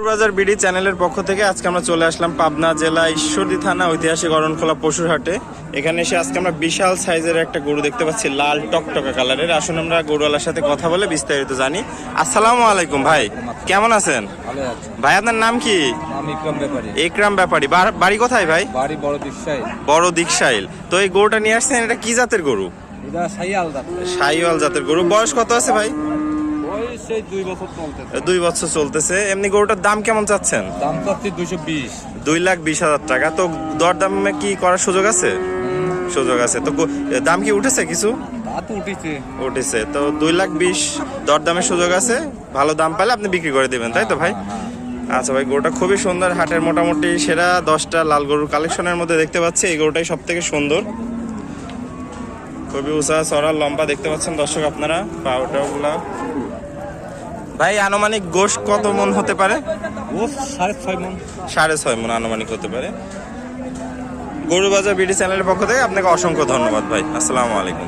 বাজার বিডি চ্যানেলের পক্ষ থেকে আজকে আমরা চলে আসলাম পাবনা জেলা ঈশ্বরদী থানা ঐতিহাসিক অরণখোলা পশুর হাটে। এখানে এসে আজকে আমরা বিশাল সাইজের একটা গরু দেখতে পাচ্ছি, লাল টকটকা কালারের। আসুন আমরা গরুওয়ালার সাথে কথা বলে বিস্তারিত জানি। আসসালামু আলাইকুম ভাই, কেমন আছেন? ভাই আপনার নাম কি? একরাম ব্যাপারী। বাড়ি কোথায় ভাই? বাড়ি বড় দিকশাইল। তো এই গরুটা নিয়ে আসছেন, এটা কি জাতের গরু? শাহিওয়াল জাতের গরু। বয়স কত আছে ভাই? 2 বছর চলতেছে। এমনি গরুটার দাম কেমন চাচ্ছেন? দাম চাচ্ছি 220। 2,20,000 টাকা। তো দরদামে কি করার সুযোগ আছে? সুযোগ আছে। তো দাম কি উঠেছে কিছু? উঠেছে। তো 2,20,000 দরদামের সুযোগ আছে। ভালো দাম পাইলে আপনি বিক্রি করে দিবেন, তাই তো ভাই? আচ্ছা ভাই, গরুটা খুবই সুন্দর। হাটের মোটামুটি সেরা 10টা লাল গরুর কালেকশনের মধ্যে দেখতে পাচ্ছি এই গরুটাই সব থেকে সুন্দর। খুবই উঁচা চড়া লম্বা দেখতে পাচ্ছেন দর্শক আপনারা। পাউডারগুলা ভাই আনুমানিক গোশ কত মন হতে পারে? 6.5 মন আনুমানিক হতে পারে। গরু বাজার বিডি চ্যানেলের পক্ষ থেকে আপনাকে অসংখ্য ধন্যবাদ ভাই। আসসালামু আলাইকুম।